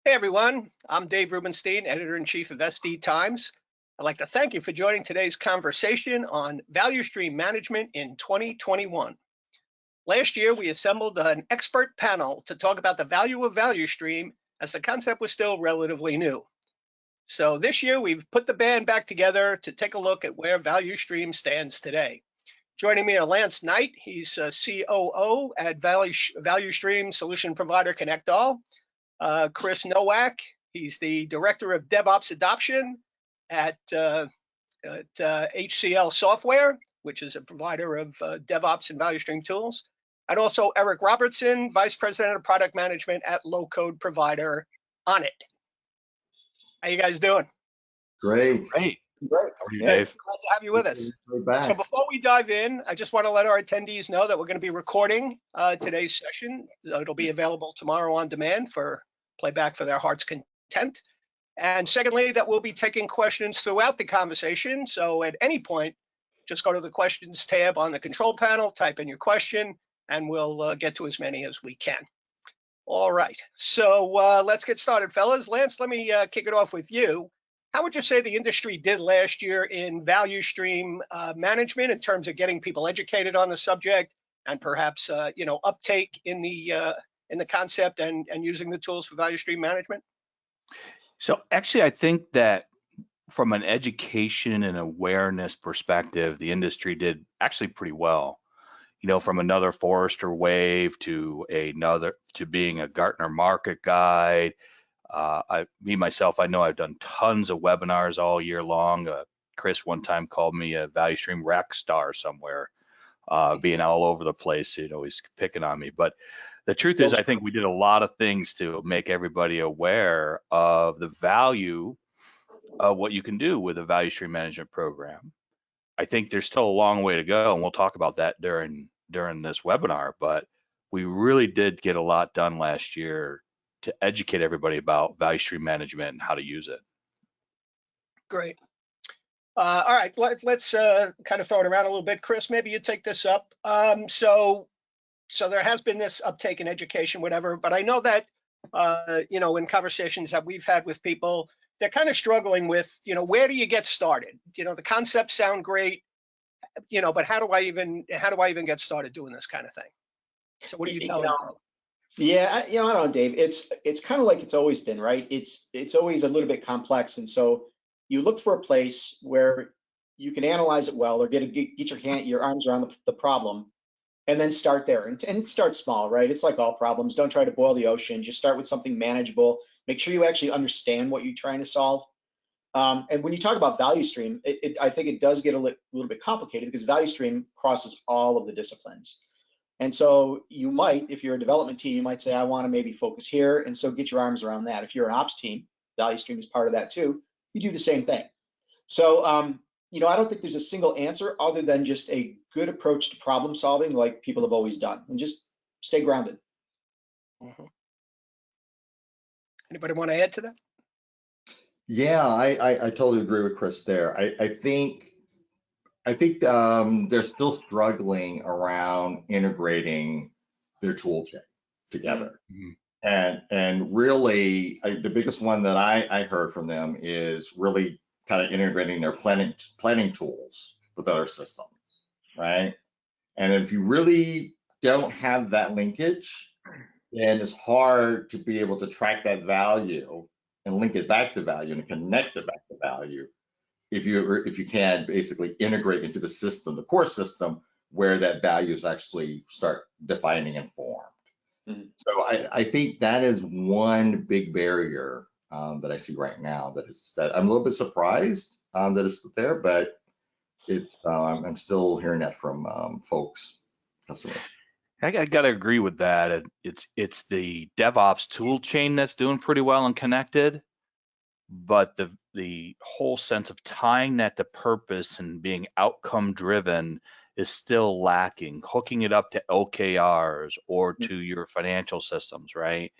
Hey everyone, I'm Dave Rubenstein, Editor-in-Chief of SD Times. I'd like to thank you for joining today's conversation on value stream management in 2021. Last year, we assembled an expert panel to talk about the value of value stream as the concept was still relatively new. So this year, we've put the band back together to take a look at where value stream stands today. Joining me are Lance Knight, he's COO at Value Stream Solution Provider Connect All. Chris Nowak, he's the Director of DevOps Adoption at HCL Software, which is a provider of DevOps and value stream tools. And also Eric Robertson, Vice President of Product Management at low-code provider Onnit. How you guys doing? Great. Great. How are you, Dave? Glad to have you with us. So before we dive in, I just want to let our attendees know that we're going to be recording today's session. It'll be available tomorrow on demand for playback for their heart's content. And secondly, that we'll be taking questions throughout the conversation. So at any point, just go to the questions tab on the control panel, type in your question, and we'll get to as many as we can. All right, so let's get started, fellas. Lance, let me kick it off with you. How would you say the industry did last year in value stream management in terms of getting people educated on the subject and perhaps uptake in the concept and using the tools for value stream management? So actually, I think that from an education and awareness perspective, the industry did actually pretty well. You know, from another Forrester wave to being a Gartner market guide. I know I've done tons of webinars all year long. Chris one time called me a value stream rock star somewhere, being all over the place, he's picking on me. But the truth is, I think we did a lot of things to make everybody aware of the value of what you can do with a value stream management program. I think there's still a long way to go, and we'll talk about that during this webinar, but we really did get a lot done last year to educate everybody about value stream management and how to use it. Great. All right, let's kind of throw it around a little bit. Chris, maybe you take this up. So there has been this uptake in education, whatever, but I know that, in conversations that we've had with people, they're kind of struggling with, where do you get started? The concepts sound great, but how do I even get started doing this kind of thing? So what do you tell them? Yeah, I don't know, Dave. It's kind of like it's always been, right? It's always a little bit complex, and so you look for a place where you can analyze it well, or get your arms around the problem, and then start there. And start small, right? It's like all problems. Don't try to boil the ocean. Just start with something manageable. Make sure you actually understand what you're trying to solve. And when you talk about value stream, I think it does get a little bit complicated because value stream crosses all of the disciplines. And so you might, if you're a development team, you might say, I want to maybe focus here. And so get your arms around that. If you're an ops team, value stream is part of that too. You do the same thing. So, I don't think there's a single answer other than just a good approach to problem solving like people have always done, and just stay grounded. Mm-hmm. Anybody want to add to that? Yeah, I totally agree with Chris there. I think they're still struggling around integrating their tool chain together. Mm-hmm. And really, the biggest one that I heard from them is really kind of integrating their planning tools with other systems, right? And if you really don't have that linkage, then it's hard to be able to track that value and link it back to value and connect it back to value if you can basically integrate into the system, the core system, where that values actually start defining and formed. Mm-hmm. So I think that is one big barrier that I see right now. That I'm a little bit surprised that it's there, but it's I'm still hearing that from customers. I got to agree with that. It's the DevOps tool chain that's doing pretty well and connected, but the whole sense of tying that to purpose and being outcome driven is still lacking. Hooking it up to OKRs or to your financial systems, right?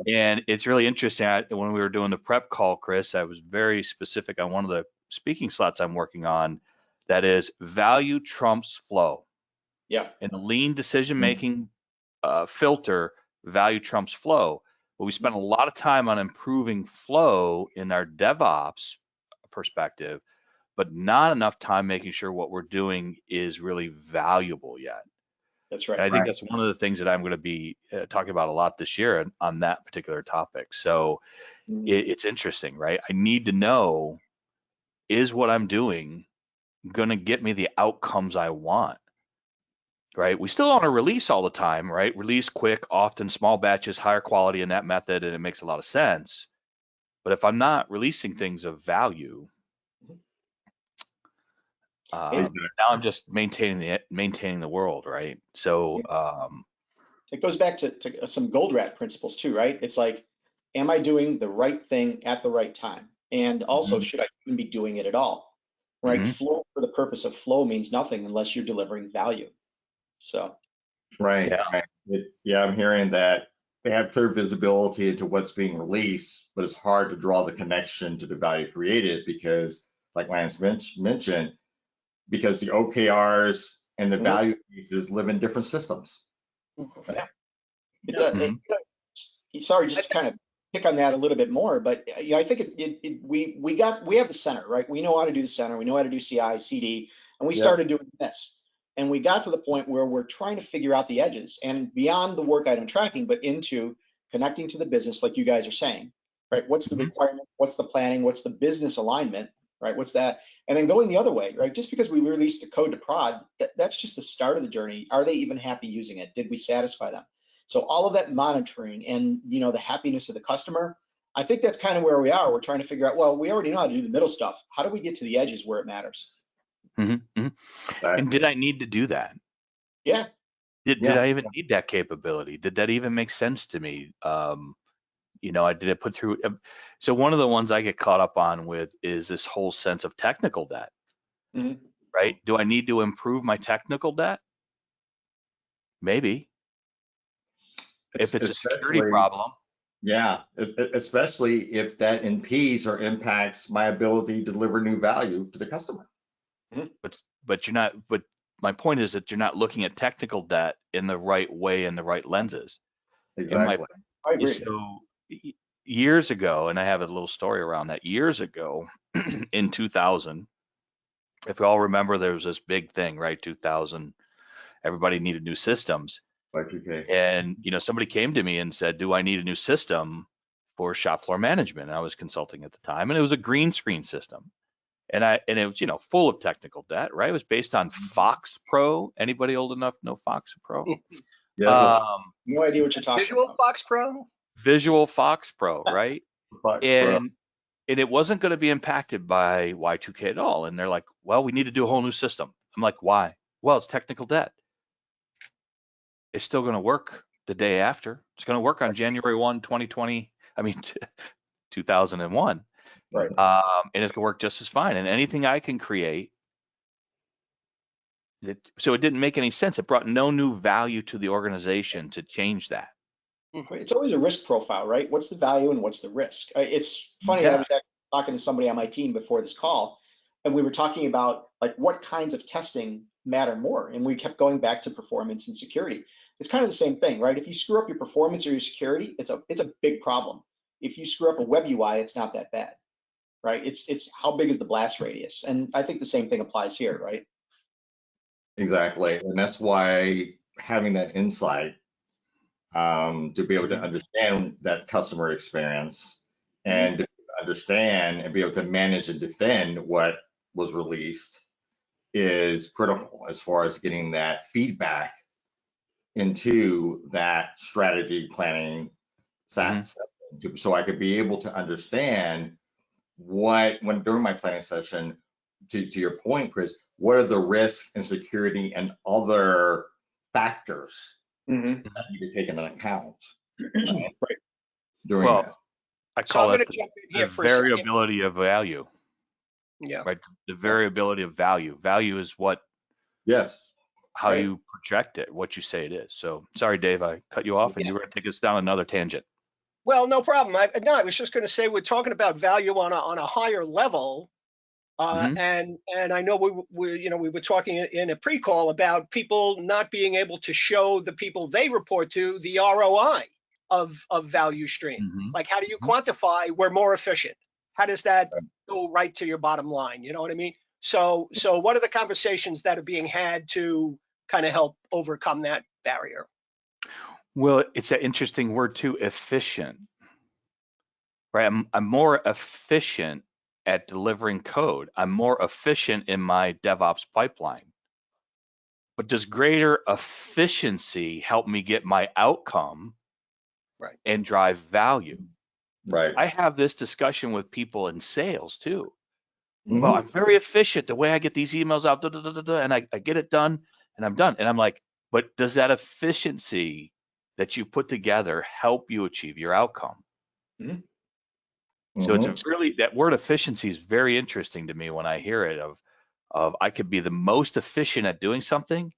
And it's really interesting. When we were doing the prep call, Chris, I was very specific on one of the speaking slots I'm working on. That is value trumps flow. Yeah. In the lean decision making filter, value trumps flow. but we spent a lot of time on improving flow in our DevOps perspective, but not enough time making sure what we're doing is really valuable yet. That's right. And I think that's one of the things that I'm going to be talking about a lot this year on that particular topic. So it's interesting, right? I need to know, is what I'm doing going to get me the outcomes I want? Right? We still want to release all the time, right? Release quick, often small batches, higher quality in that method, and it makes a lot of sense. But if I'm not releasing things of value, now I'm just maintaining the world, right? So it goes back to some gold rat principles too, right? It's like, am I doing the right thing at the right time? And also, should I even be doing it at all? Right? Flow for the purpose of flow means nothing unless you're delivering value. So. Right. I'm hearing that they have clear visibility into what's being released, but it's hard to draw the connection to the value created because, like Lance mentioned, because the OKRs and the value pieces live in different systems. Sorry, just to kind of pick on that a little bit more, but I think we have the center, right? We know how to do the center, we know how to do CI, CD, and we started doing this. And we got to the point where we're trying to figure out the edges and beyond the work item tracking, but into connecting to the business, like you guys are saying, right? What's the requirement? What's the planning? What's the business alignment, right? What's that? And then going the other way, right? Just because we released the code to prod, that's just the start of the journey. Are they even happy using it? Did we satisfy them? So all of that monitoring and, the happiness of the customer, I think that's kind of where we are. We're trying to figure out, well, we already know how to do the middle stuff. How do we get to the edges where it matters? And did I need to do that? Yeah. Did I even need that capability? Did that even make sense to me? Did I put through? So one of the ones I get caught up on with is this whole sense of technical debt, right? Do I need to improve my technical debt? Maybe. If it's a security problem. Yeah, especially if that impedes or impacts my ability to deliver new value to the customer. But you're not. But my point is that you're not looking at technical debt in the right way, in the right lenses. Exactly. I agree. So years ago, and I have a little story around that. Years ago, in 2000, if you all remember, there was this big thing, right? 2000, everybody needed new systems. And somebody came to me and said, "Do I need a new system for shop floor management?" And I was consulting at the time, and it was a green screen system. And it was, full of technical debt, right? It was based on Fox Pro. Anybody old enough to know Fox Pro? No idea what you're talking Visual about. Fox Pro? Visual Fox Pro, right? Fox and Pro. and it wasn't going to be impacted by Y2K at all. And they're like, "Well, we need to do a whole new system." I'm like, "Why?" "Well, it's technical debt." It's still going to work the day after. It's going to work on January 1, 2020. I mean, 2001. Right. And it's going to work just as fine. And anything I can create. So it didn't make any sense. It brought no new value to the organization to change that. It's always a risk profile, right? What's the value and what's the risk? It's funny. I was actually talking to somebody on my team before this call, and we were talking about like what kinds of testing matter more. And we kept going back to performance and security. It's kind of the same thing, right? If you screw up your performance or your security, it's a big problem. If you screw up a web UI, it's not that bad, right? It's how big is the blast radius? And I think the same thing applies here, right? Exactly. And that's why having that insight to be able to understand that customer experience and to understand and be able to manage and defend what was released is critical as far as getting that feedback into that strategy planning session. So I could be able to understand during my planning session, to your point, Chris, what are the risks and security and other factors that need to take into account during this. I call it the variability of value. Yeah. Right. The variability of value. Value is what. Yes. How you project it, what you say it is. So sorry, Dave, I cut you off, and you were going to take us down another tangent. Well, no problem. I was just going to say we're talking about value on a higher level, and I know we were talking in a pre-call about people not being able to show the people they report to the ROI of value stream. Mhm. Like, how do you quantify we're more efficient? How does that go right to your bottom line? You know what I mean? So what are the conversations that are being had to kind of help overcome that barrier? Well, it's an interesting word too, efficient, right? I'm more efficient at delivering code. I'm more efficient in my DevOps pipeline. But does greater efficiency help me get my outcome Right. and drive value? Right. I have this discussion with people in sales too. Mhm. Well, I'm very efficient the way I get these emails out, and I get it done and I'm done. And I'm like, but does that efficiency that you put together help you achieve your outcome? Mhm. So it's Mhm. really, that word efficiency is very interesting to me when I hear it of I could be the most efficient at doing something,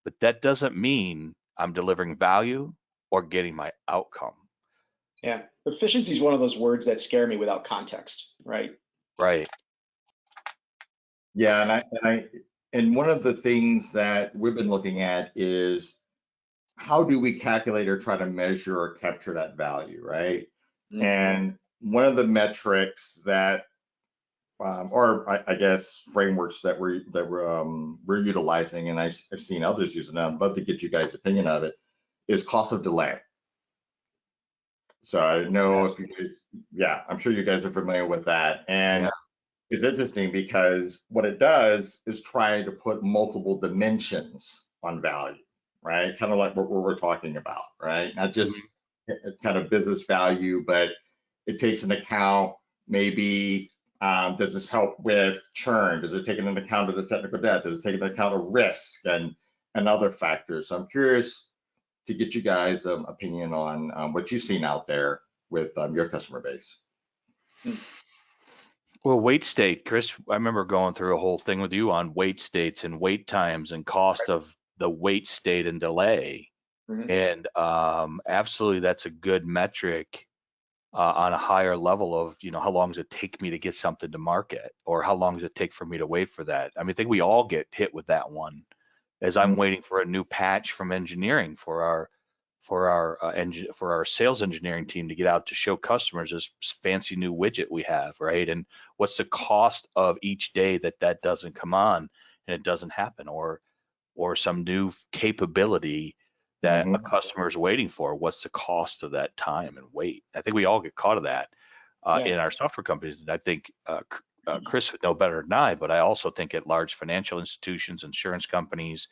but that doesn't mean I'm delivering value or getting my outcome. Yeah, efficiency is one of those words that scare me without context, right? Right. Yeah, and one of the things that we've been looking at is how do we calculate or try to measure or capture that value, right? Mhm. And one of the metrics that, or I guess frameworks that we're utilizing, and I've seen others using. I'd love to get you guys' opinion of it. Is cost of delay. So I don't know if you guys, yeah, I'm sure you guys are familiar with that, and Yeah. it's interesting because what it does is try to put multiple dimensions on value, right? Kind of like what we're talking about, right? Not just kind of business value, but it takes into account maybe does this help with churn? Does it take into account of the technical debt? Does it take into account of risk and other factors? So I'm curious to get you guys' opinion on what you've seen out there with your customer base. Well, wait state, Chris, I remember going through a whole thing with you on wait states and wait times and cost of the wait state and delay. Mhm. And absolutely, that's a good metric on a higher level of, how long does it take me to get something to market, or how long does it take for me to wait for that? I mean, I think we all get hit with that one as I'm waiting for a new patch from engineering for our sales engineering team to get out to show customers this fancy new widget we have, right? And what's the cost of each day that doesn't come on and it doesn't happen, or some new capability that a Mhm. customer is waiting for? What's the cost of that time and wait? I think we all get caught of that Yeah. in our software companies. And I think Chris would know better than I, but I also think at large financial institutions, insurance companies,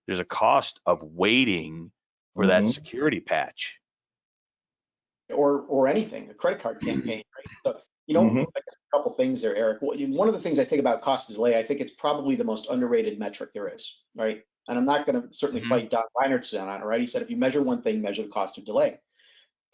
there's a cost of waiting for that Mhm. security patch. Or anything, a credit card campaign, right? So, Mhm. I guess a couple things there, Eric. One of the things I think about cost of delay, I think it's probably the most underrated metric there is, right? And I'm not going to certainly Mhm. fight Don Reinertson on it, right? He said if you measure one thing, measure the cost of delay.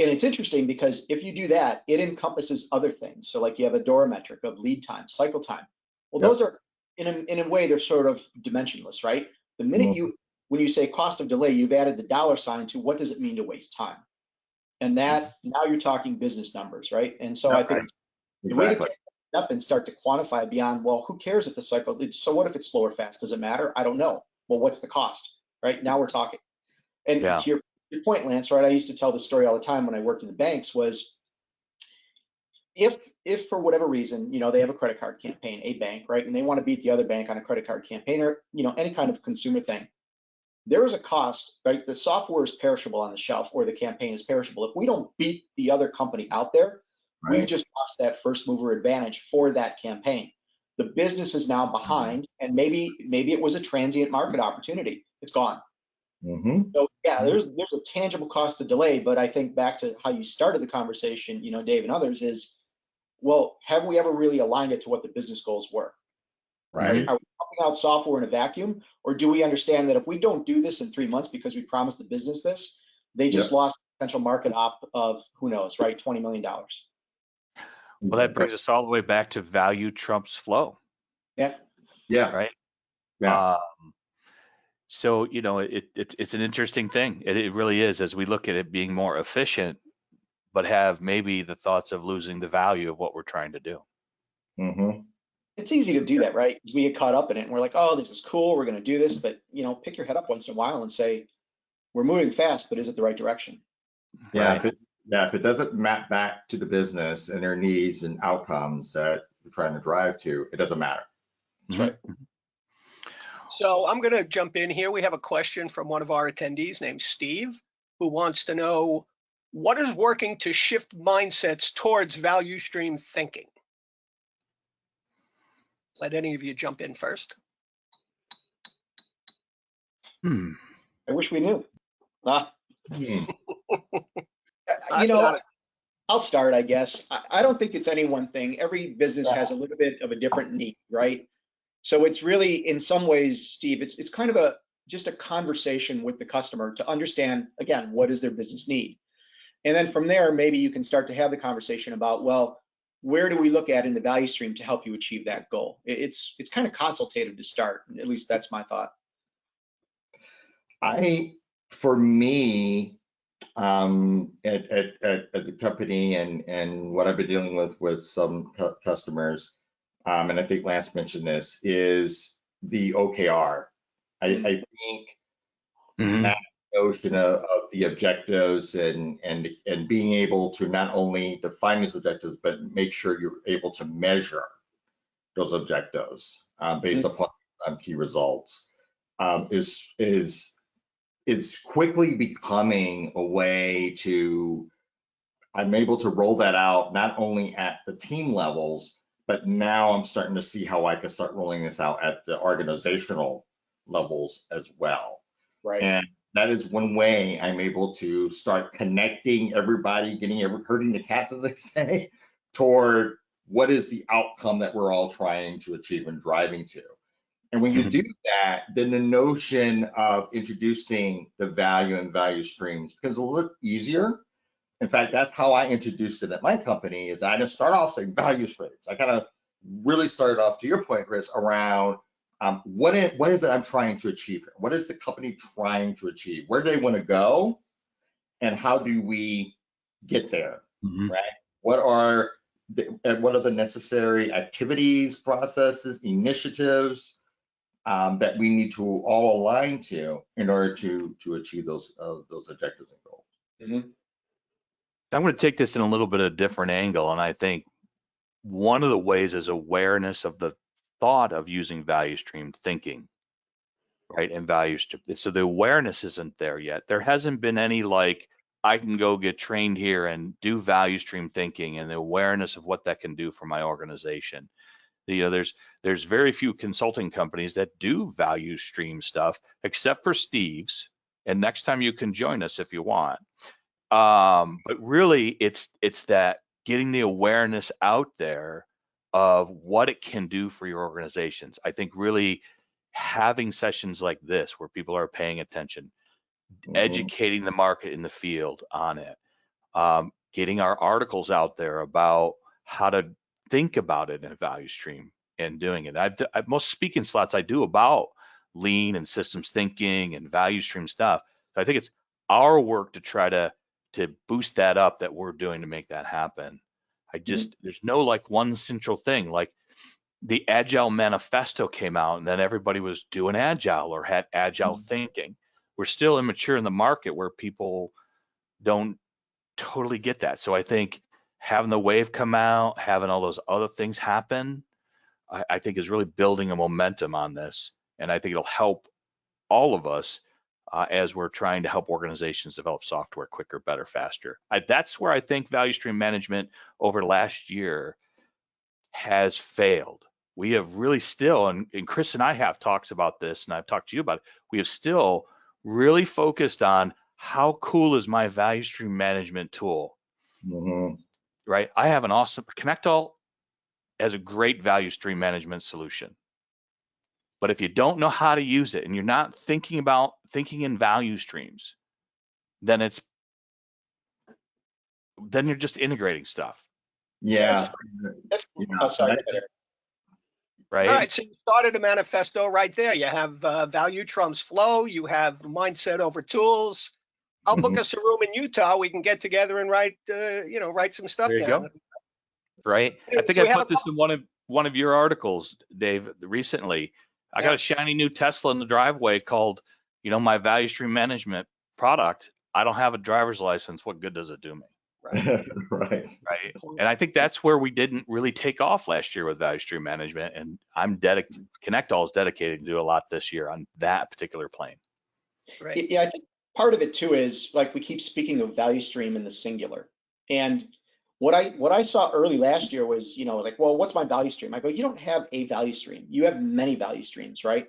And it's interesting because if you do that, it encompasses other things. So like you have a Doric metric of lead time, cycle time. Well, Yep. those are in a way they're sort of dimensionless, right? The minute Mhm. when you say cost of delay, you've added the dollar sign to what does it mean to waste time? And that now you're talking business numbers, right? And so I Yep. think if we could Exactly. take it up and start to quantify beyond, well, who cares if the cycle, so what if it's slow or fast? Does it matter? I don't know. Well, what's the cost, right? Now we're talking. And Yeah. to your point, Lance, right? I used to tell the story all the time when I worked in the banks was if for whatever reason, they have a credit card campaign, a bank, right? And they want to beat the other bank on a credit card campaign or, any kind of consumer thing. There is a cost, right? The software is perishable on the shelf or the campaign is perishable. If we don't beat the other company out there, we've Right. just lost that first mover advantage for that campaign. The business is now behind, and maybe it was a transient market opportunity. It's gone. Mhm. So yeah, there's a tangible cost to delay, but I think back to how you started the conversation, Dave and others is, well, have we ever really aligned it to what the business goals were? Right? Right. Are we pumping out software in a vacuum, or do we understand that if we don't do this in 3 months because we promised the business this, they just Yep. lost potential market op of who knows, right? $20 million. Well, that Exactly. brings us all the way back to value trumps flow, Yeah. Yeah. right? Yeah. So, it's an interesting thing. It really is, as we look at it being more efficient, but have maybe the thoughts of losing the value of what we're trying to do. Mhm. It's easy to do that, right? We get caught up in it and we're like, oh, this is cool. We're going to do this. But, pick your head up once in a while and say, we're moving fast, but is it the right direction? Yeah, Right. if it doesn't map back to the business and their needs and outcomes that you're trying to drive to, it doesn't matter. That's right. So I'm going to jump in here. We have a question from one of our attendees named Steve, who wants to know what is working to shift mindsets towards value stream thinking. Let any of you jump in first. I wish we knew. You That's know, not a- I'll start, I guess. I don't think it's any one thing. Every business has a little bit of a different need, right? So it's really, in some ways, Steve, it's kind of just a conversation with the customer to understand, again, what is their business need? And then from there, maybe you can start to have the conversation about, well, where do we look at in the value stream to help you achieve that goal? It's kind of consultative to start. At least that's my thought. For me, at the company and what I've been dealing with some customers, and I think Lance mentioned this, is the OKR. I think that notion of the objectives and being able to not only define these objectives, but make sure you're able to measure those objectives based upon key results is quickly becoming a way to, I'm able to roll that out not only at the team levels, but now I'm starting to see how I can start rolling this out at the organizational levels as well. Right. And that is one way I'm able to start connecting everybody, herding the cats, as they say, toward what is the outcome that we're all trying to achieve and driving to. And when you do that, then the notion of introducing the value and value streams becomes a little easier. In fact, that's how I introduced it at my company, is I didn't start off saying value streams. I kind of really started off, to your point, Chris, around what is it I'm trying to achieve here? What is the company trying to achieve? Where do they want to go? And how do we get there, right? What are the necessary activities, processes, initiatives that we need to all align to in order to achieve those objectives and goals? I'm going to take this in a little bit of a different angle, and I think one of the ways is awareness of the thought of using value stream thinking, right? And value stream. So the awareness isn't there yet. There hasn't been any like, I can go get trained here and do value stream thinking and the awareness of what that can do for my organization. You know, there's very few consulting companies that do value stream stuff, except for Steve's. And next time you can join us if you want. But really, it's that getting the awareness out there of what it can do for your organizations. I think really having sessions like this where people are paying attention, educating the market in the field on it, getting our articles out there about how to think about it in a value stream and doing it. Most speaking slots I do about lean and systems thinking and value stream stuff. So I think it's our work to try to boost that up that we're doing to make that happen. There's no like one central thing. Like the Agile Manifesto came out and then everybody was doing Agile or had Agile thinking. We're still immature in the market where people don't totally get that. So I think having the wave come out, having all those other things happen, I think is really building a momentum on this. And I think it'll help all of us as we're trying to help organizations develop software quicker, better, faster. That's where I think value stream management over the last year has failed. We have really still, and Chris and I have talks about this, and I've talked to you about it, we have still really focused on how cool is my value stream management tool, right? I have an awesome, ConnectAll as a great value stream management solution. But if you don't know how to use it and you're not thinking in value streams, then you're just integrating stuff. Yeah. Sorry. Right. All right, so you started a manifesto right there. You have value trumps flow. You have mindset over tools. I'll book us a room in Utah. We can get together and write some stuff There you down. go. Right. I think I put this in one of your articles, Dave, recently. I got a shiny new Tesla in the driveway called, my value stream management product. I don't have a driver's license. What good does it do me? Right. Right. Right. And I think that's where we didn't really take off last year with value stream management. And ConnectAll is dedicated to do a lot this year on that particular plane. Right. Yeah, I think part of it too is like we keep speaking of value stream in the singular. And what I saw early last year was, like, well, what's my value stream? I go, you don't have a value stream. You have many value streams, right?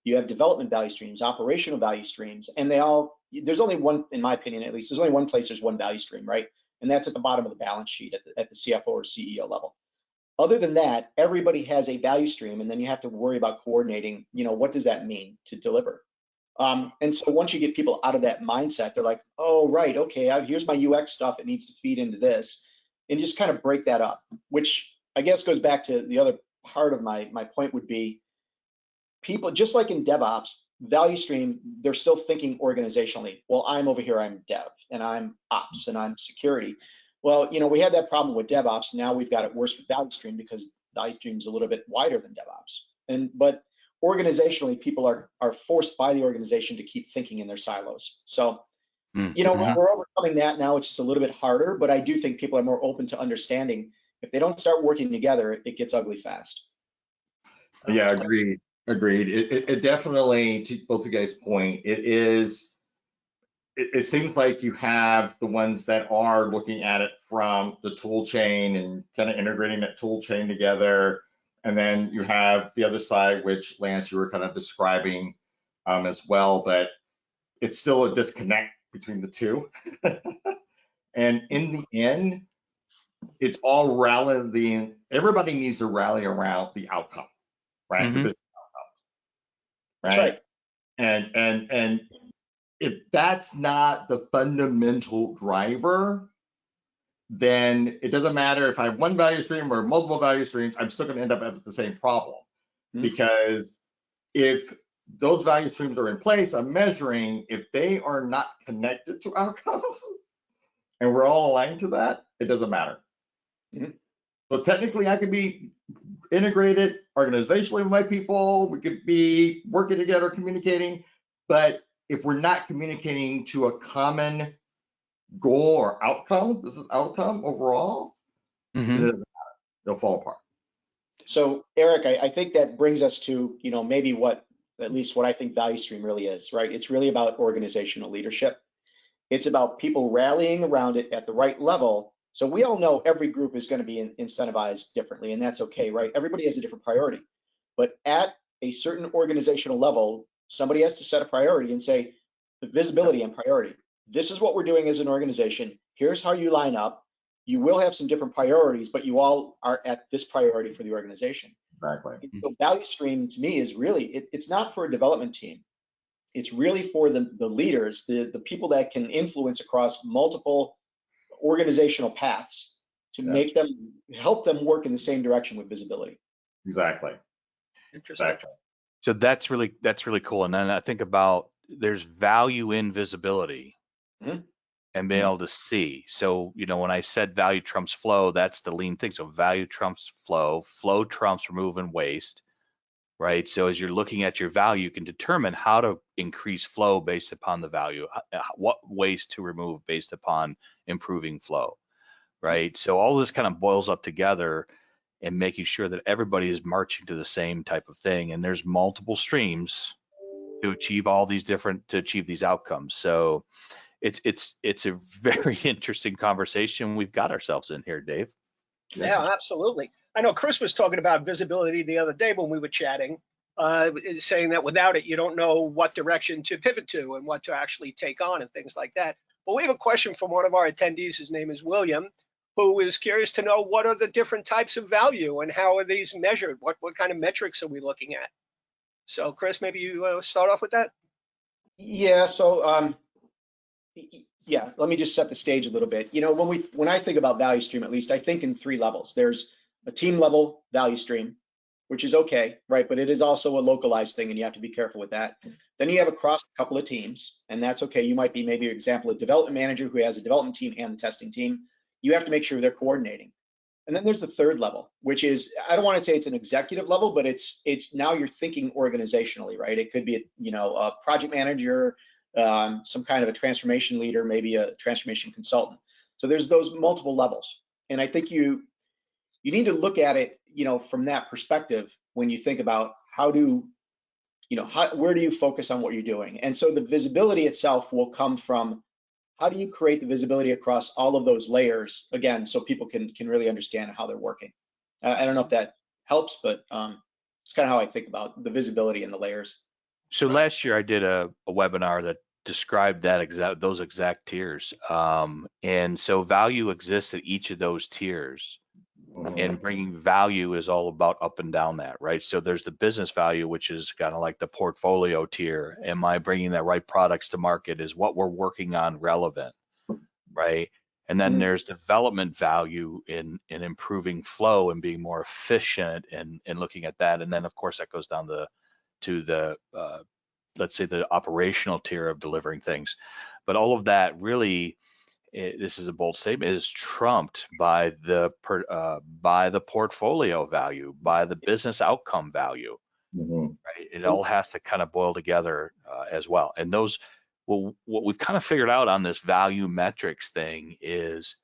You have development value streams, operational value streams, and there's only one, in my opinion, at least, there's only one place there's one value stream, right? And that's at the bottom of the balance sheet at the CFO or CEO level. Other than that, everybody has a value stream, and then you have to worry about coordinating, what does that mean to deliver? And so once you get people out of that mindset, they're like, oh, right, okay, here's my UX stuff. It needs to feed into this, and just kind of break that up, which I guess goes back to the other part of my point would be people, just like in DevOps, value stream, they're still thinking organizationally. Well, I'm over here, I'm dev, and I'm ops, and I'm security. Well, we had that problem with DevOps. Now we've got it worse with value stream because value stream is a little bit wider than DevOps. But organizationally, people are forced by the organization to keep thinking in their silos. So, we're overcoming that now. It's just a little bit harder, but I do think people are more open to understanding. If they don't start working together, it gets ugly fast. Yeah, agreed. It definitely, to both of you guys' point, it seems like you have the ones that are looking at it from the tool chain and kind of integrating that tool chain together. And then you have the other side, which Lance, you were kind of describing as well, but it's still a disconnect between the two. And in the end, it's all rallying, everybody needs to rally around the outcome, right? The business outcome, right? That's right. And if that's not the fundamental driver, then it doesn't matter if I have one value stream or multiple value streams, I'm still going to end up with the same problem. Because if those value streams are in place, I'm measuring, if they are not connected to outcomes and we're all aligned to that, it doesn't matter. So technically I could be integrated organizationally with my people, we could be working together, communicating, but if we're not communicating to a common goal or outcome, this is outcome overall, it doesn't matter. They'll fall apart. So Eric, I think that brings us to, maybe at least what I think value stream really is, right? It's really about organizational leadership. It's about people rallying around it at the right level. So we all know every group is going to be incentivized differently, and that's okay, right? Everybody has a different priority. But at a certain organizational level, somebody has to set a priority and say, the visibility and priority. This is what we're doing as an organization. Here's how you line up. You will have some different priorities, but you all are at this priority for the organization. Exactly. So value stream to me is really, it's not for a development team. It's really for the leaders, the people that can influence across multiple organizational paths to help them work in the same direction with visibility. Exactly. Interesting. Exactly. So that's really cool. And then I think about there's value in visibility and being able to see. So, when I said value trumps flow, that's the lean thing. So value trumps flow, flow trumps remove and waste, right? So as you're looking at your value, you can determine how to increase flow based upon the value, what waste to remove based upon improving flow, right? So all this kind of boils up together and making sure that everybody is marching to the same type of thing. And there's multiple streams to achieve these outcomes. So it's a very interesting conversation we've got ourselves in here, Dave. Yeah, absolutely. I know Chris was talking about visibility the other day when we were chatting, saying that without it, you don't know what direction to pivot to and what to actually take on and things like that. But we have a question from one of our attendees. His name is William, who is curious to know what are the different types of value and how are these measured? What kind of metrics are we looking at? So Chris, maybe you start off with that. Yeah. So yeah, let me just set the stage a little bit. When I think about value stream, at least I think in 3 levels. There's a team level value stream, which is okay, right? But it is also a localized thing, and you have to be careful with that. Then you have across a couple of teams, and that's okay. You might be maybe, for example, a development manager who has a development team and the testing team. You have to make sure they're coordinating. And then there's the 3rd level, which is, I don't want to say it's an executive level, but it's now you're thinking organizationally, right? It could be a project manager, some kind of a transformation leader, maybe a transformation consultant. So there's those multiple levels. And I think you need to look at it, from that perspective when you think about where do you focus on what you're doing? And so the visibility itself will come from how do you create the visibility across all of those layers, again, so people can really understand how they're working. I don't know if that helps, but it's kind of how I think about the visibility and the layers. So last year I did a webinar that described those exact tiers. And so value exists at each of those tiers. And bringing value is all about up and down that, right? So there's the business value, which is kind of like the portfolio tier. Am I bringing the right products to market? Is what we're working on relevant, right? And then there's development value in improving flow and being more efficient and looking at that. And then of course that goes down to the let's say the operational tier of delivering things. But all of that really, this is a bold statement, is trumped by the portfolio value, by the business outcome value. Right? It all has to kind of boil together as well. And those, what we've kind of figured out on this value metrics thing is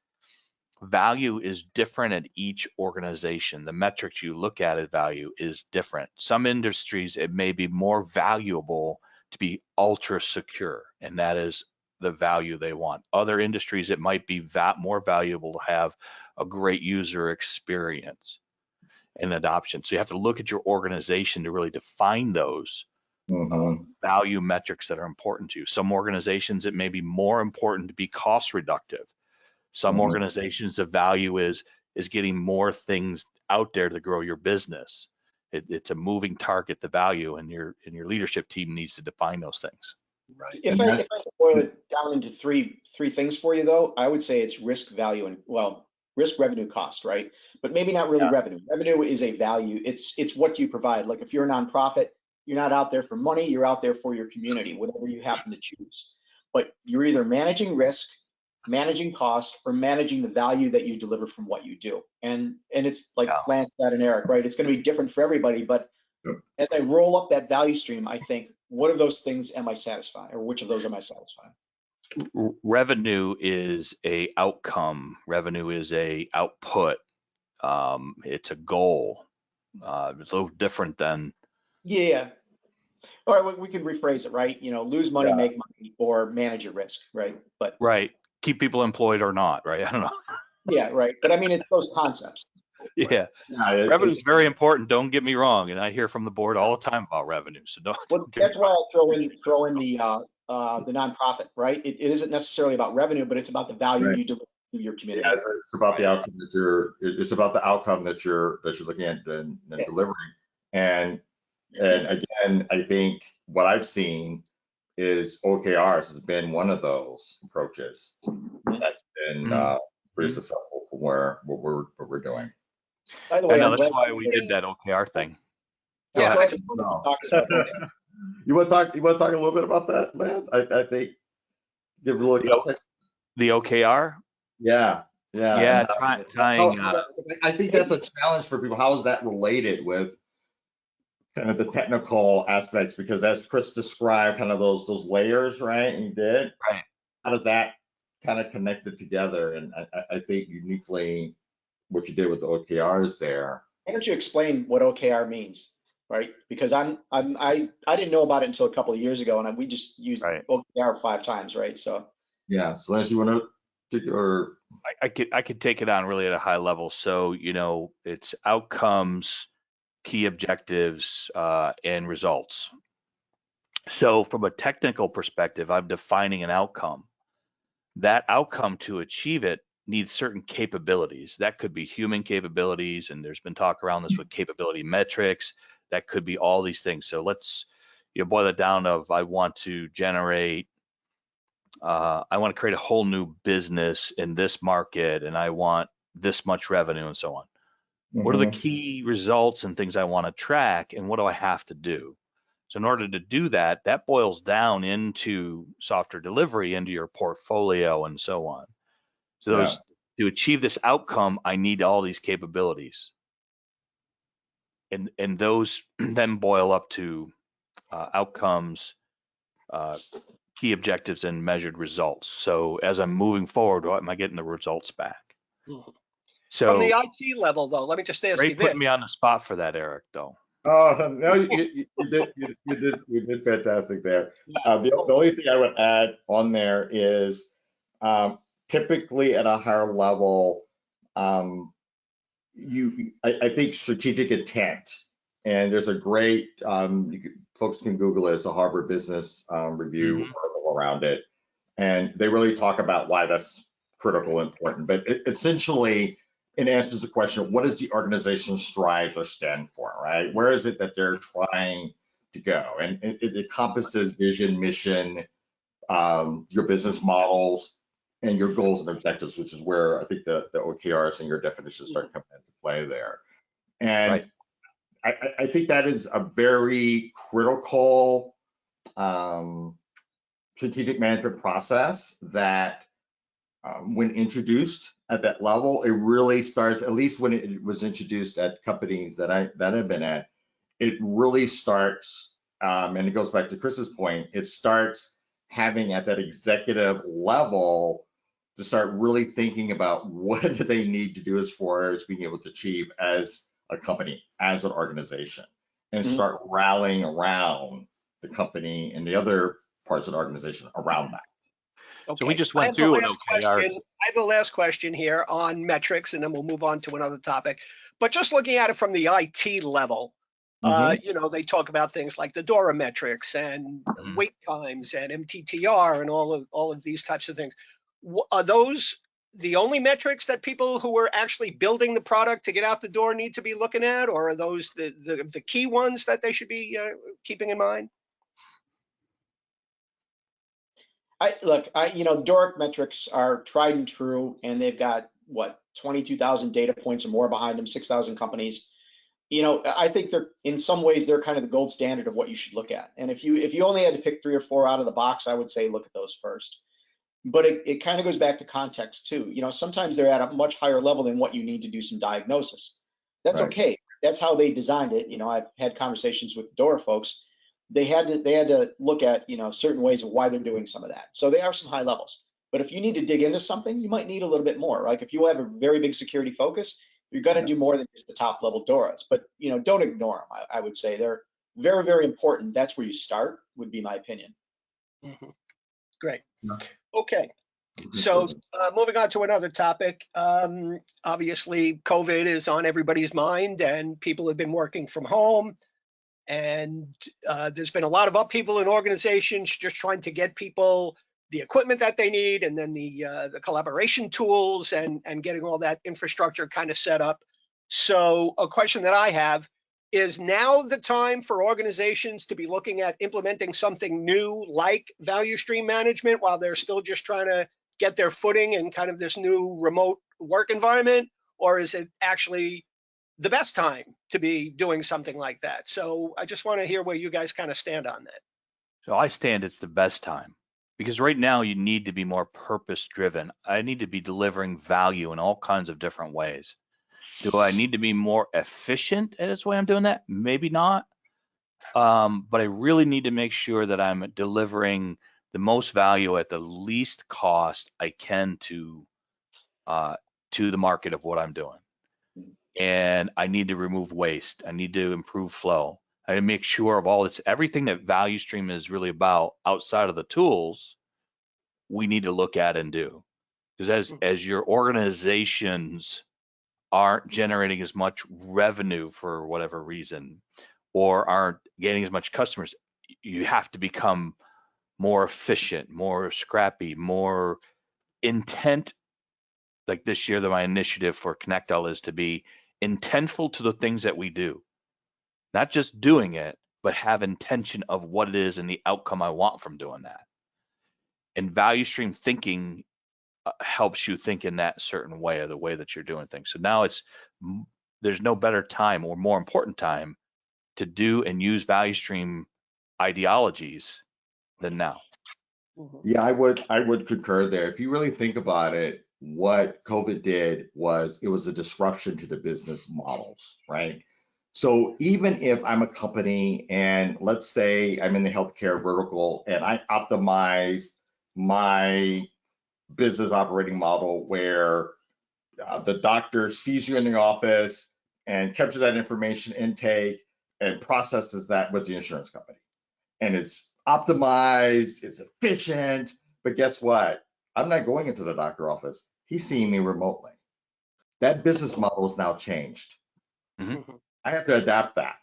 value is different at each organization. The metrics you look at value is different. Some industries, it may be more valuable to be ultra secure, and that is the value they want. Other industries, it might be more valuable to have a great user experience and adoption. So you have to look at your organization to really define those value metrics that are important to you. Some organizations, it may be more important to be cost reductive. Some organizations, the value is getting more things out there to grow your business. It's a moving target, the value, and your leadership team needs to define those things. Right. If I boil it down into three things for you, though, I would say it's risk, value, and risk, revenue, cost, right? But maybe not really revenue. Revenue is a value. It's what you provide. Like if you're a nonprofit, you're not out there for money. You're out there for your community, whatever you happen to choose. But you're either managing risk, managing cost, or managing the value that you deliver from what you do. And it's like Lance said and Eric, right? It's going to be different for everybody. But as I roll up that value stream, I think, what of those things am I satisfying, or which of those am I satisfying? Revenue is a outcome. Revenue is a output. It's a goal. It's a little different than. Yeah. All right, we could rephrase it, right? Lose money, make money, or manage your risk, right? But right, keep people employed or not, right? I don't know. Yeah, right. But I mean, it's those concepts. Yeah, revenue is very important. Don't get me wrong, and I hear from the board all the time about revenue. So don't. That's why I throw in the nonprofit, right? It isn't necessarily about revenue, but it's about the value you deliver to your community. Yeah, it's about the outcome that it's about the outcome that you're looking at and delivering. And again, I think what I've seen is OKRs has been one of those approaches that's been pretty successful for what we're doing. By the way, that's why we did that OKR thing. Yeah. You want to talk a little bit about that, Lance? I think give a little context. The OKR. Yeah. Tying. I think that's a challenge for people. How is that related with kind of the technical aspects? Because as Chris described, kind of those layers, right? And you did. Right. How does that kind of connect it together? And I think uniquely what you did with the OKRs there. Why don't you explain what OKR means, right? Because I didn't know about it until a couple of years ago, and we just used OKR 5 times, right? So yeah. So Lance, you want to, or I could take it on really at a high level. So it's outcomes, key objectives, and results. So from a technical perspective, I'm defining an outcome. That outcome, to achieve it, needs certain capabilities. That could be human capabilities, and there's been talk around this with capability metrics. That could be all these things. So let's boil it down of I want to create a whole new business in this market, and I want this much revenue and so on. What are the key results and things I want to track, and what do I have to do? So in order to do that, that boils down into software delivery, into your portfolio and so on. So to achieve this outcome, I need all these capabilities. And those then boil up to outcomes, key objectives and measured results. So as I'm moving forward, what am I getting the results back? Mhm. So From the IT level, though, let me just ask you great this. putting me on the spot for that, Eric, though. Oh, no, you did fantastic there. The only thing I would add on there is typically at a higher level, I think strategic intent, and there's a great, folks can Google it, it's a Harvard Business Review article around it, and they really talk about why that's critical and important. But essentially, it answers the question, what does the organization strive or stand for, right? Where is it that they're trying to go? And it encompasses vision, mission, your business models, and your goals and objectives, which is where I think the OKRs and your definitions start coming into play there. And Right. I think that is a very critical strategic management process that when introduced at that level, it really starts, at least when it was introduced at companies that I've been at, it really starts, and it goes back to Chris's point, it starts having at that executive level to start really thinking about what do they need to do as far as being able to achieve as a company, as an organization, and start rallying around the company and the other parts of the organization around that. Okay. So we just went through an OKR. I have the last question here on metrics, and then we'll move on to another topic. But just looking at it from the IT level, you know, they talk about things like the Doric Metrics and wait times and MTTR and all of these types of things. Are those the only metrics that people who are actually building the product to get out the door need to be looking at, or are those the key ones that they should be keeping in mind? You know, Doric metrics are tried and true, and they've got what, 22,000 data points or more behind them, 6,000 companies. You know, I think they're, in some ways, they're kind of the gold standard of what you should look at. And if you only had to pick 3 or 4 out of the box, I would say look at those first. But it kind of goes back to context too. You know, sometimes they're at a much higher level than what you need to do some diagnosis. That's okay. That's how they designed it. You know, I've had conversations with the Dora folks. They had to look at, you know, certain ways of why they're doing some of that. So they are some high levels. But if you need to dig into something, you might need a little bit more. Like if you have a very big security focus, you're going to do more than just the top level Doras. But, you know, don't ignore them. I would say they're very, very important. That's where you start, would be my opinion. Great. Okay. So moving on to another topic. Obviously, COVID is on everybody's mind, and people have been working from home. And there's been a lot of upheaval in organizations just trying to get people the equipment that they need, and then the collaboration tools, and getting all that infrastructure kind of set up. So a question that I have is, now the time for organizations to be looking at implementing something new like value stream management while they're still just trying to get their footing in kind of this new remote work environment? Or is it actually the best time to be doing something like that? So I just want to hear where you guys kind of stand on that. So I stand, it's the best time, because right now you need to be more purpose driven. I need to be delivering value in all kinds of different ways. Do I need to be more efficient at its way I'm doing that? Maybe not. But I really need to make sure that I'm delivering the most value at the least cost I can to the market of what I'm doing. And I need to remove waste. I need to improve flow. I need to make sure of all this, everything that value stream is really about outside of the tools, we need to look at and do. Because as your organizations aren't generating as much revenue for whatever reason, or aren't getting as much customers, you have to become more efficient, more scrappy, more intent. Like this year, my initiative for ConnectL is to be intentful to the things that we do, not just doing it, but have intention of what it is and the outcome I want from doing that. And value stream thinking helps you think in that certain way, or the way that you're doing things. So now there's no better time or more important time to do and use value stream ideologies than now. Yeah, I would concur there. If you really think about it, what COVID did was it was a disruption to the business models, right? So even if I'm a company and let's say I'm in the healthcare vertical and I optimize my business operating model where the doctor sees you in the office and captures that information intake and processes that with the insurance company. And it's optimized, it's efficient, but guess what? I'm not going into the doctor office. He's seeing me remotely. That business model is now changed. Mm-hmm. I have to adapt that.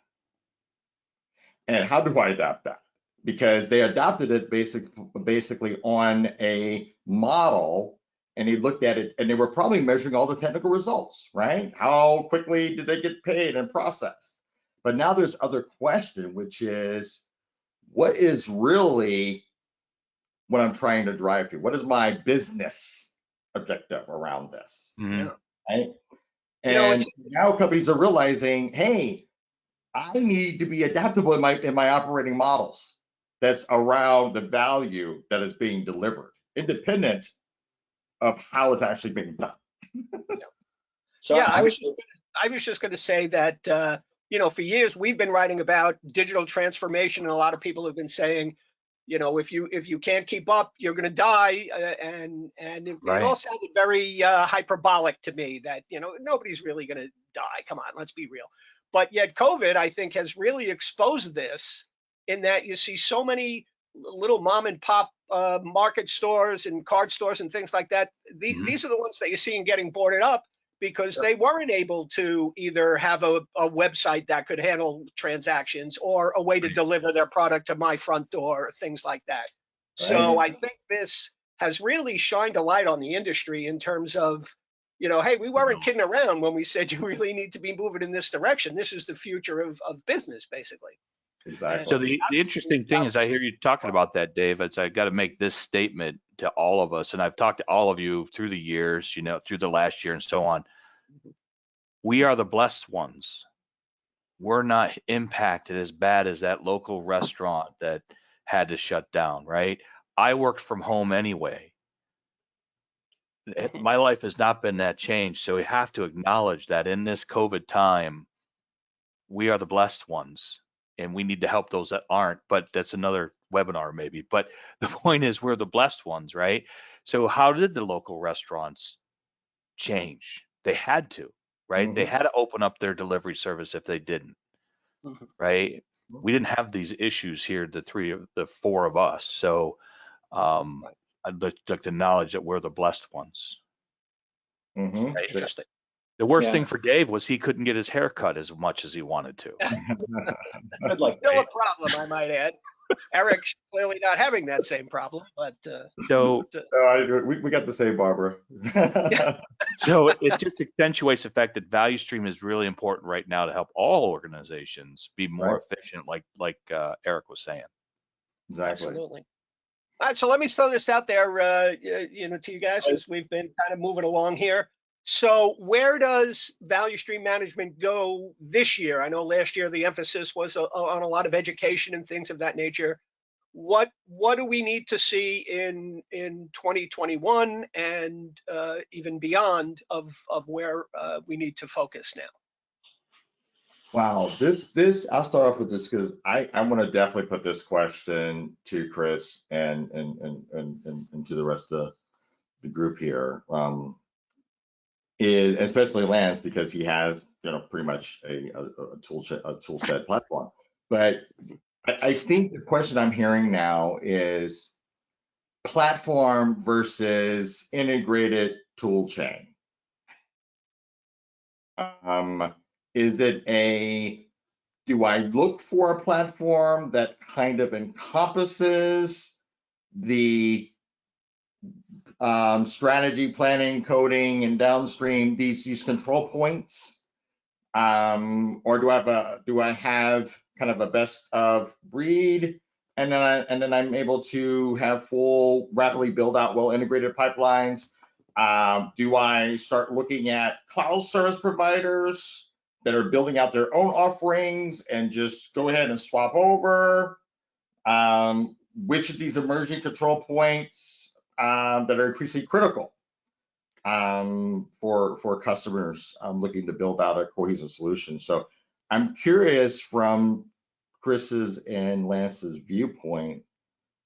And how do I adapt that? Because they adopted it basically on a model, and they looked at it and they were probably measuring all the technical results, right? How quickly did they get paid and processed? But now there's other question, which is what is really what I'm trying to drive to? What is my business objective around this? Mm-hmm. Right? And now companies are realizing, hey, I need to be adaptable in my operating models that's around the value that is being delivered, independent of how it's actually being done. So yeah, I was just going to say that for years we've been writing about digital transformation, and a lot of people have been saying, if you can't keep up, you're going to die, and it all sounded very hyperbolic to me. That nobody's really going to die. Come on, let's be real. But yet COVID, I think, has really exposed this in that you see so many little mom and pop market stores and card stores and things like that. These are the ones that you're seeing getting boarded up because they weren't able to either have a website that could handle transactions or a way to deliver their product to my front door, things like that. So I think this has really shined a light on the industry in terms of, hey, we weren't kidding around when we said you really need to be moving in this direction. This is the future of business, basically. Exactly. So the interesting thing is I hear you talking about that, Dave. It's I got to make this statement to all of us, and I've talked to all of you through the years, through the last year and so on. We are the blessed ones. We're not impacted as bad as that local restaurant that had to shut down, right? I worked from home anyway. My life has not been that changed. So we have to acknowledge that in this COVID time, we are the blessed ones and we need to help those that aren't, but that's another webinar maybe. But the point is we're the blessed ones, right? So how did the local restaurants change? They had to, right? They had to open up their delivery service if they didn't, right? We didn't have these issues here, the four of us. So I'd like to acknowledge that we're the blessed ones. Right? Interesting. The worst thing for Dave was he couldn't get his hair cut as much as he wanted to. Still a problem, I might add. Eric's clearly not having that same problem, but we got the same barber. So it just accentuates the fact that value stream is really important right now to help all organizations be more efficient, like Eric was saying. Exactly. Absolutely. All right, so let me throw this out there, to you guys as we've been kind of moving along here. So where does value stream management go this year? I know last year the emphasis was on a lot of education and things of that nature. What do we need to see in 2021 and even beyond of where we need to focus now? Wow, I'll start off with this because I want to definitely put this question to Chris and to the rest of the group here. Is especially Lance because he has pretty much a tool set platform. But I think the question I'm hearing now is platform versus integrated tool chain. Is it do I look for a platform that kind of encompasses the strategy, planning, coding, and downstream these control points, or do I have kind of a best of breed, and then I'm able to have full rapidly build out well integrated pipelines? Do I start looking at cloud service providers that are building out their own offerings and just go ahead and swap over? Which of these emerging control points that are increasingly critical for customers looking to build out a cohesive solution? So I'm curious from Chris's and Lance's viewpoint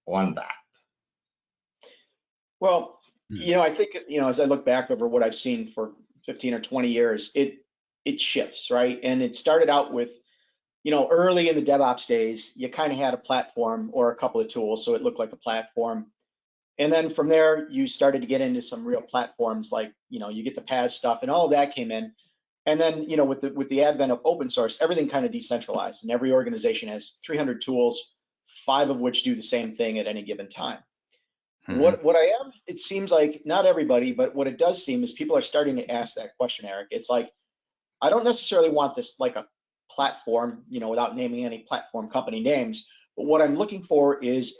on that. Well, I think, as I look back over what I've seen for 15 or 20 years, it shifts, right? And it started out with, early in the DevOps days, you kind of had a platform or a couple of tools, so it looked like a platform. And then from there, you started to get into some real platforms like, you get the PaaS stuff and all of that came in. And then, with the advent of open source, everything kind of decentralized, and every organization has 300 tools, 5 of which do the same thing at any given time. What I am, it seems like not everybody, but what it does seem is people are starting to ask that question, Eric. It's like, I don't necessarily want this like a platform, without naming any platform company names, but what I'm looking for is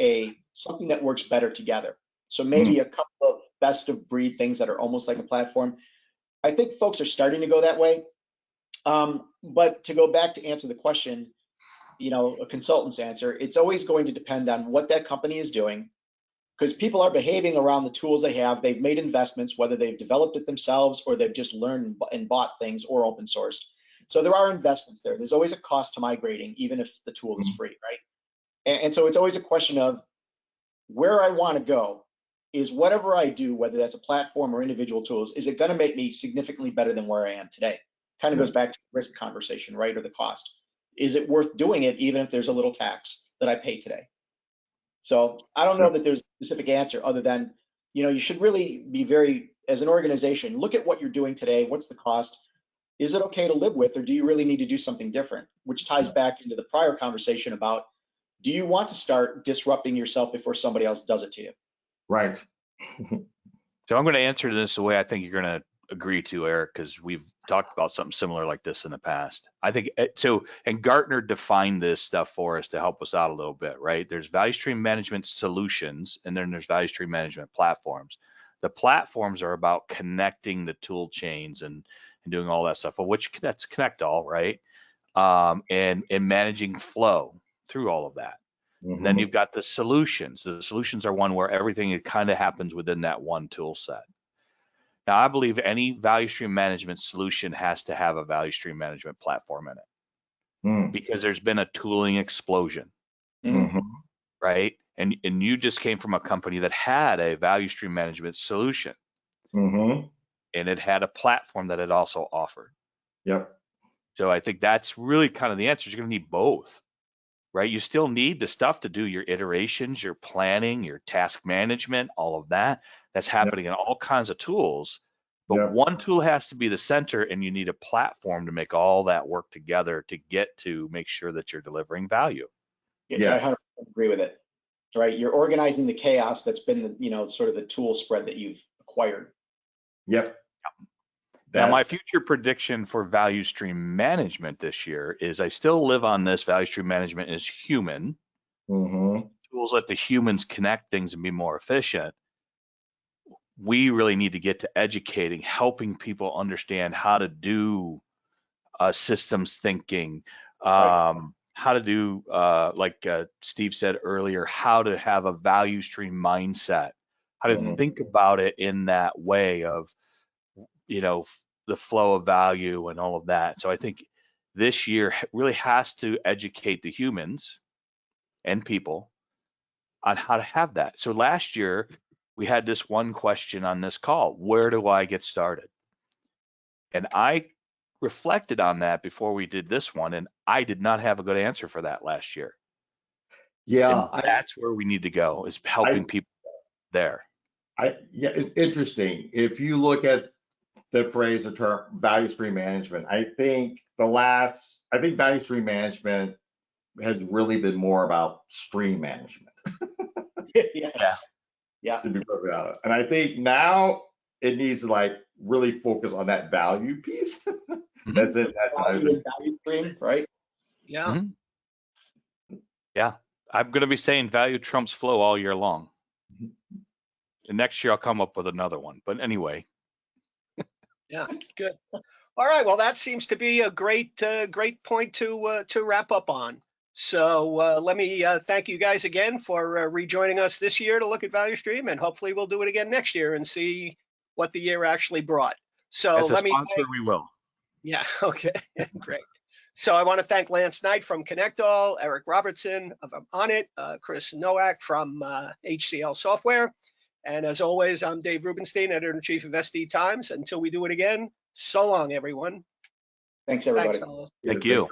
something that works better together. So maybe a couple of best of breed things that are almost like a platform. I think folks are starting to go that way. But to go back to answer the question, a consultant's answer, it's always going to depend on what that company is doing, because people are behaving around the tools they have. They've made investments, whether they've developed it themselves or they've just learned and bought things or open sourced. So there are investments there. There's always a cost to migrating, even if the tool is free, right? And so it's always a question of where I want to go is whatever I do, whether that's a platform or individual tools, is it going to make me significantly better than where I am today? Kind of goes back to the risk conversation, right? Or the cost. Is it worth doing it even if there's a little tax that I pay today? So I don't know that there's a specific answer other than, you should really be as an organization, look at what you're doing today. What's the cost? Is it okay to live with, or do you really need to do something different? Which ties back into the prior conversation about, do you want to start disrupting yourself before somebody else does it to you? Right. So I'm going to answer this the way I think you're going to agree to, Eric, because we've talked about something similar like this in the past. I think so. And Gartner defined this stuff for us to help us out a little bit, right? There's value stream management solutions, and then there's value stream management platforms. The platforms are about connecting the tool chains and doing all that stuff, which that's connect all, right? And managing flow through all of that. And then you've got the solutions. The solutions are one where everything kind of happens within that one tool set. Now, I believe any value stream management solution has to have a value stream management platform in it because there's been a tooling explosion, right? And you just came from a company that had a value stream management solution, and it had a platform that it also offered. Yep. So I think that's really kind of the answer. You're going to need both, right? You still need the stuff to do your iterations, your planning, your task management, all of that. That's happening in all kinds of tools. But one tool has to be the center, and you need a platform to make all that work together to get to make sure that you're delivering value. Yeah, I 100% agree with it. Right, you're organizing the chaos that's been, sort of the tool spread that you've acquired. Yep. Now, my future prediction for value stream management this year is I still live on this. Value stream management is human. Tools let the humans connect things and be more efficient. We really need to get to educating, helping people understand how to do systems thinking, how to do, like Steve said earlier, how to have a value stream mindset, how to think about it in that way of, the flow of value and all of that. So I think this year really has to educate the humans and people on how to have that. So last year we had this one question on this call: where do I get started? And I reflected on that before we did this one, and I did not have a good answer for that last year. Yeah, that's where we need to go, is helping people there. It's interesting. If you look at the phrase or term value stream management, I think value stream management has really been more about stream management. Yeah. To be perfectly honest. And I think now it needs to really focus on that value piece. That's it. That value stream, right? Yeah. Yeah. I'm going to be saying value trumps flow all year long. And next year I'll come up with another one. But anyway. Yeah, good. All right. Well, that seems to be a great point to wrap up on. So let me thank you guys again for rejoining us this year to look at value stream, and hopefully we'll do it again next year and see what the year actually brought. So as a sponsor, we will. Yeah. Okay. Great. So I want to thank Lance Knight from ConnectAll, Eric Robertson of On It, Chris Nowak from HCL Software. And as always, I'm Dave Rubenstein, editor-in-chief of SD Times. Until we do it again, so long, everyone. Thanks, everybody. Thanks, fellas. Thank you.